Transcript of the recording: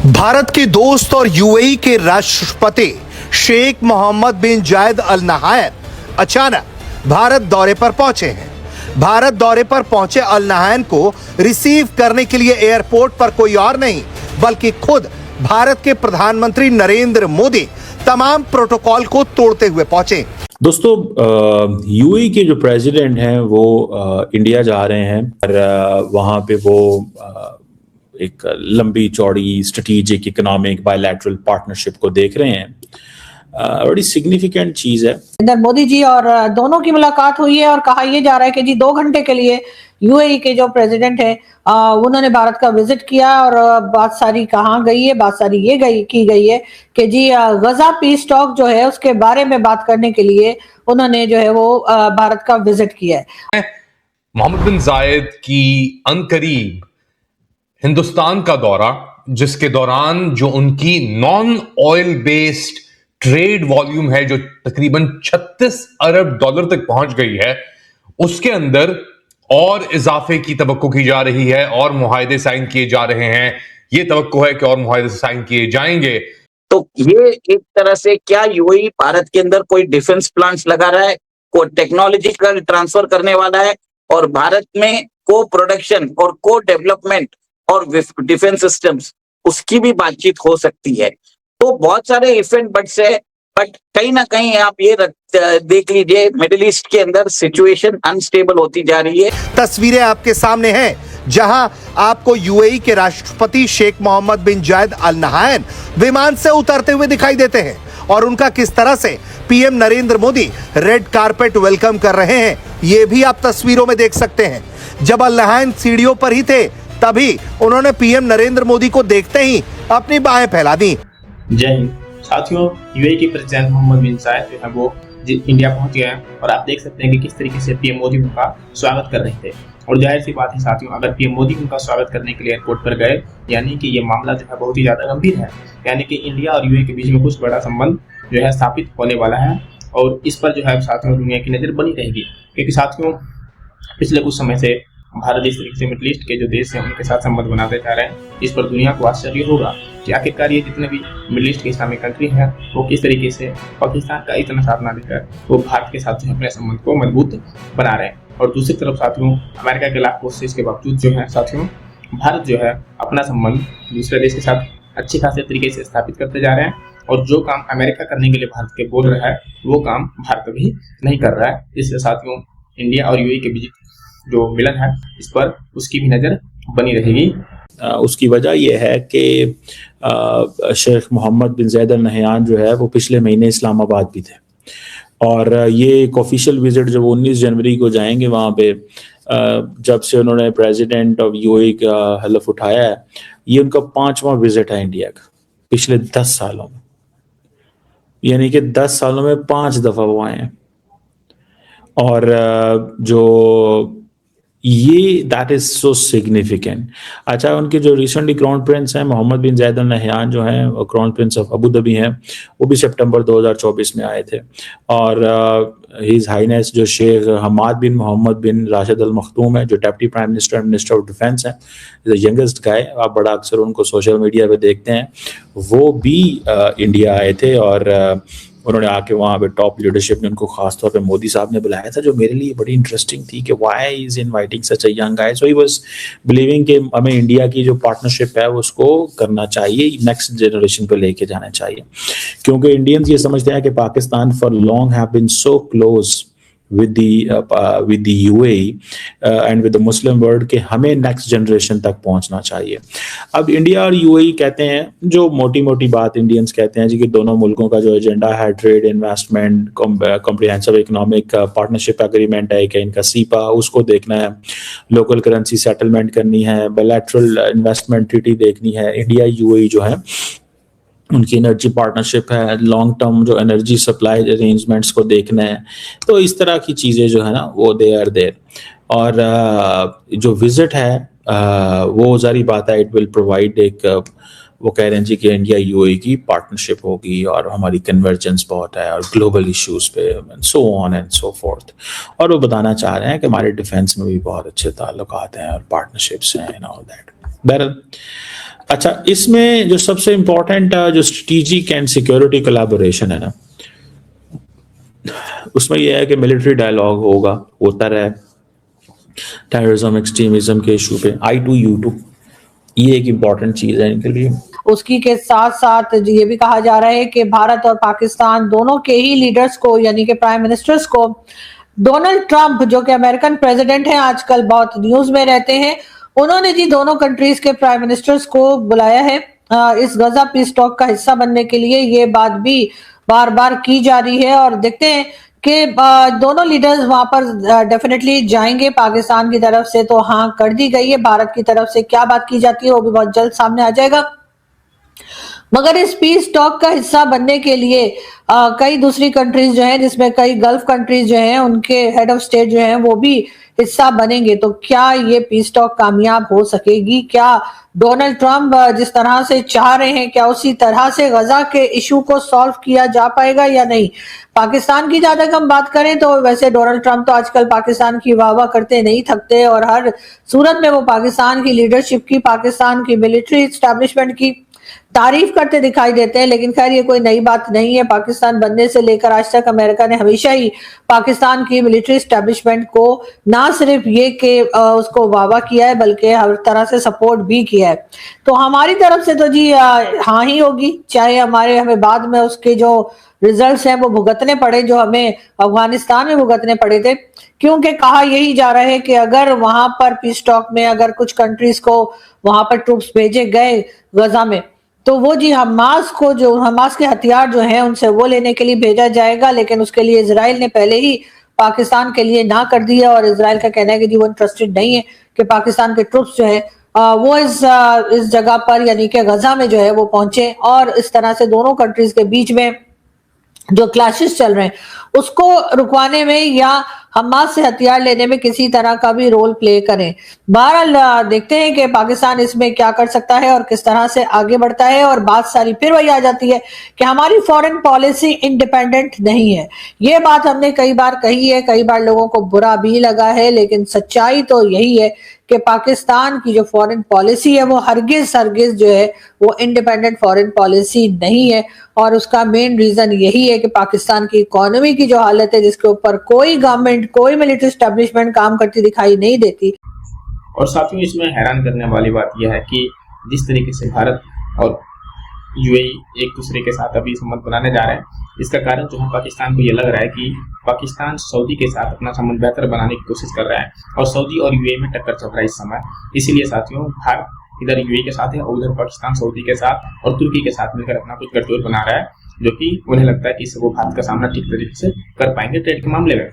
भारत के दोस्त और यूएई के राष्ट्रपति शेख मोहम्मद बिन जायद अल नहायन अचानक भारत दौरे पर पहुंचे हैं। भारत दौरे पर पहुंचे अल नहायन को रिसीव करने के लिए एयरपोर्ट पर कोई और नहीं बल्कि खुद भारत के प्रधानमंत्री नरेंद्र मोदी तमाम प्रोटोकॉल को तोड़ते हुए पहुंचे। दोस्तों, यूएई के जो प्रेसिडेंट हैं वो इंडिया जा रहे हैं और वहां पे वो एक लंबी चौड़ी स्ट्रेटेजिक इकोनॉमिक बायलैटरल पार्टनरशिप को देख रहे हैं। बड़ी सिग्निफिकेंट चीज है। इधर मोदी जी और दोनों की मुलाकात हुई है और कहा यह जा रहा है कि जी 2 घंटे के लिए यूएई के जो प्रेसिडेंट है उन्होंने भारत का विजिट किया और बात सारी कहाँ गई है, बात सारी ये की गई है कि जी गजा पीस टॉक जो है उसके बारे में बात करने के लिए उन्होंने जो है वो भारत का विजिट किया है। मोहम्मद बिन जायद की अनकरीब हिंदुस्तान का दौरा, जिसके दौरान जो उनकी non oil based trade volume है जो तकरीबन 36 अरब डॉलर तक पहुंच गई है, उसके अंदर और इजाफे की तवक्को की जा रही है और मुआहदे साइन किए जा रहे हैं। ये तवक्को है कि और मुआहदे साइन किए जाएंगे। तो ये एक तरह से क्या यूएई भारत के अंदर कोई डिफेंस प्लांट्स लगा रहा है, कोई टेक्नोलॉजिकल ट्रांसफर करने वाला है और भारत में को प्रोडक्शन और को डेवलपमेंट और डिफेंस सिस्टम्स उसकी भी बातचीत हो सकती है। तो बहुत सारे इवेंट बट कहीं ना कहीं आप ये देख लीजिए मिडिल ईस्ट के अंदर सिचुएशन अनस्टेबल होती जा रही है। तस्वीरें आपके सामने हैं जहां आपको यूएई के राष्ट्रपति शेख मोहम्मद बिन जायद अल नहायन विमान से उतरते हुए दिखाई देते हैं और उनका किस तरह से PM Narendra Modi red carpet welcome कर रहे हैं ये भी आप तस्वीरों में देख सकते हैं। जब अल नहायन सीढ़ियों पर ही थे तभी उन्होंने पीएम नरेंद्र मोदी को देखते ही अपनी बाहें फैला दी। जय हिंद साथियों, यूएई के प्रेसिडेंट मोहम्मद बिन जायद जो है वो इंडिया पहुंच गए हैं और आप देख सकते हैं कि किस तरीके से पीएम मोदी उनका स्वागत कर रहे थे। और जाहिर सी बात है साथियों, अगर पीएम मोदी उनका स्वागत करने के लिए एयरपोर्ट पर गए यानी कि ये मामला जो है बहुत ही ज्यादा गंभीर है, यानी कि इंडिया और यूएई के बीच में कुछ बड़ा संबंध जो है स्थापित होने वाला है और इस पर जो है साथियों दुनिया की नजर बनी रहेगी। क्योंकि साथियों पिछले कुछ समय से भारत इस तरीके से मिडिल ईस्ट के जो देश हैं उनके साथ संबंध बनाते जा रहे हैं। इस पर दुनिया को आश्चर्य होगा कि आखिरकार ये जितने भी मिडिल ईस्ट के इस्लामिक कंट्री हैं वो किस तरीके से पाकिस्तान का इतना साथ ना देकर वो भारत के साथ अपने संबंध को मजबूत बना रहे हैं। और दूसरी तरफ साथियों अमेरिका के लाख कोशिश के बावजूद जो है साथियों भारत जो है अपना संबंध दूसरे देश के साथ अच्छी खासी तरीके से स्थापित करते जा रहे हैं और जो काम अमेरिका करने के लिए भारत के बोल रहा है वो काम भारत भी नहीं कर रहा है। इसलिए साथियों इंडिया और यूएई के बीच जो मिलन है इस पर उसकी भी नजर बनी रहेगी। उसकी वजह यह है कि शेख मोहम्मद बिन जायद अल नहयान जो है वो पिछले महीने इस्लामाबाद भी थे और ये एक ऑफिशियल विजिट जब 19 जनवरी को जाएंगे वहाँ पे, जब से उन्होंने प्रेसिडेंट ऑफ यूएई का हलफ उठाया है, ये उनका 5वां विजिट है इंडिया का पिछले 10 सालों में, यानी कि 10 सालों में 5 दफा वो आए हैं। और जो ये दैट इज सो सिग्निफिकेंट। अच्छा, उनके जो रिसेंटली क्राउन प्रिंस हैं मोहम्मद बिन जायद अल नहयान जो हैं और crown Prince of Abu Dhabi हैं, वो भी सितंबर 2024 में आए थे। और हिज हाइनेस जो शेख हमाद बिन मोहम्मद बिन राशिद अल मखदूम है जो deputy prime minister and minister of defence हैं, द यंगेस्ट गाय, आप बड़ा अक्सर उनको सोशल मीडिया पे देखते हैं, वो भी इंडिया आए थे और उन्होंने आके वहाँ पे टॉप लीडरशिप ने उनको खासतौर पे मोदी साहब ने बुलाया था, जो मेरे लिए बड़ी इंटरेस्टिंग थी कि why is inviting such a young guy. So he was believing कि हमें इंडिया की जो पार्टनरशिप है उसको करना चाहिए, नेक्स्ट जनरेशन पे लेके जाना चाहिए, क्योंकि इंडियंस ये समझते हैं कि Pakistan for long have been so close with the UAE and with the Muslim world कि हमें नेक्स्ट जनरेशन तक पहुंचना चाहिए। अब इंडिया और यूएई कहते हैं, जो मोटी मोटी बात इंडियंस कहते हैं जी कि दोनों मुल्कों का जो एजेंडा है trade, investment, comprehensive economic partnership agreement है कि इनका सीपा उसको देखना है, लोकल करेंसी सेटलमेंट करनी है, बायलैटरल इन्वेस्टमेंट ट्रीटी देखनी है, इंडिया यूएई जो है उनकी एनर्जी पार्टनरशिप है, लॉन्ग टर्म जो एनर्जी सप्लाई अरेंजमेंट्स को देखना है। तो इस तरह की चीज़ें जो है ना वो दे आर देयर। और जो विजिट है वो जारी बात है, इट विल प्रोवाइड एक वो कह रहे हैं जी कि इंडिया यूएई की पार्टनरशिप होगी और हमारी कन्वर्जेंस बहुत है और ग्लोबल इश्यूज पे so on and so fourth, और वो बताना चाह रहे हैं कि हमारे डिफेंस में भी बहुत अच्छे ताल्लुकात हैं और पार्टनरशिप्स हैं एंड ऑल दैट। बहरहाल अच्छा, इसमें जो सबसे इम्पोर्टेंट जो स्ट्रेटेजिक एंड सिक्योरिटी कोलैबोरेशन है ना, उसमें यह है कि मिलिट्री डायलॉग होता रहे टेररिज्म एक्सट्रीमिज्म के इशू पे, I2U2, ये एक इम्पॉर्टेंट चीज है इनके लिए। उसकी के साथ साथ ये भी कहा जा रहा है कि भारत और पाकिस्तान दोनों के ही लीडर्स को, यानी कि प्राइम मिनिस्टर्स को, डोनाल्ड ट्रंप जो कि अमेरिकन प्रेसिडेंट हैं, आजकल बहुत न्यूज में रहते हैं, उन्होंने जी दोनों कंट्रीज के प्राइम मिनिस्टर्स को बुलाया है इस गजा पीस टॉक का हिस्सा बनने के लिए। ये बात भी बार बार की जा रही है और देखते हैं कि दोनों लीडर्स वहां पर डेफिनेटली जाएंगे। पाकिस्तान की तरफ से तो हाँ कर दी गई है, भारत की तरफ से क्या बात की जाती है वो भी बहुत जल्द सामने आ जाएगा। मगर इस पीस टॉक का हिस्सा बनने के लिए कई दूसरी कंट्रीज जो हैं, जिसमें कई गल्फ कंट्रीज जो हैं, उनके हेड ऑफ स्टेट जो हैं वो भी हिस्सा बनेंगे। तो क्या ये पीस टॉक कामयाब हो सकेगी? क्या डोनाल्ड ट्रंप जिस तरह से चाह रहे हैं, क्या उसी तरह से गजा के इशू को सॉल्व किया जा पाएगा या नहीं? पाकिस्तान की ज्यादा हम बात करें तो वैसे डोनाल्ड ट्रंप तो आजकल पाकिस्तान की वाह करते नहीं थकते और हर सूरत में वो पाकिस्तान की लीडरशिप की, पाकिस्तान की मिलिट्री एस्टैब्लिशमेंट की तारीफ करते दिखाई देते हैं। लेकिन खैर ये कोई नई बात नहीं है। पाकिस्तान बनने से लेकर आज तक अमेरिका ने हमेशा ही पाकिस्तान की मिलिट्री एस्टैब्लिशमेंट को ना सिर्फ ये कि उसको वाह किया है, बल्कि हर तरह से सपोर्ट भी किया है। तो हमारी तरफ से तो जी हाँ ही होगी, चाहे हमें बाद में उसके जो रिजल्ट्स हैं वो भुगतने पड़े, जो हमें अफगानिस्तान में भुगतने पड़े थे। क्योंकि कहा यही जा रहा है कि अगर वहां पर पीस टॉक में अगर कुछ कंट्रीज को वहां पर ट्रूप्स भेजे गए गजा में, तो वो जी हमास के हथियार जो हैं उनसे वो लेने के लिए भेजा जाएगा। लेकिन उसके लिए इजराइल ने पहले ही पाकिस्तान के लिए ना कर दिया और इजराइल का कहना है कि जी वो इंटरेस्टेड नहीं है कि पाकिस्तान के ट्रूप्स जो है वो इस जगह पर, यानी कि गजा में जो है वो पहुंचे और इस तरह से दोनों कंट्रीज के बीच में जो क्लैशेस चल रहे हैं उसको रुकवाने में या हमास से हथियार लेने में किसी तरह का भी रोल प्ले करें। बहरहाल देखते हैं कि पाकिस्तान इसमें क्या कर सकता है और किस तरह से आगे बढ़ता है। और बात सारी फिर वही आ जाती है कि हमारी फॉरेन पॉलिसी इंडिपेंडेंट नहीं है। ये बात हमने कई बार कही है, कई बार लोगों को बुरा भी लगा है, लेकिन सच्चाई तो यही है कि पाकिस्तान की जो फॉरेन पॉलिसी है वो हरगिज जो है वो इंडिपेंडेंट फॉरेन पॉलिसी नहीं है। और उसका मेन रीजन यही है कि पाकिस्तान की इकोनॉमी की जो हालत है, जिसके ऊपर कोई गवर्नमेंट, कोई मिलिट्री एस्टैब्लिशमेंट काम करती दिखाई नहीं देती। और साथियों इसमें हैरान करने वाली बात यह है कि जिस तरीके से भारत और यूएई एक दूसरे के साथ अभी संबंध बनाने जा रहे हैं, इसका कारण जो है पाकिस्तान को ये लग रहा है कि पाकिस्तान सऊदी के साथ अपना संबंध बेहतर बनाने की कोशिश कर रहा है और सऊदी और यूएई में टक्कर चल रहा है इस समय। इसीलिए साथियों भारत इधर यूएई के साथ है और उधर पाकिस्तान सऊदी के साथ और तुर्की के साथ मिलकर अपना कुछ गठजोड़ बना रहा है, जो कि उन्हें लगता है कि इससे वो भारत का सामना ठीक तरीके से कर पाएंगे ट्रेड के मामले में।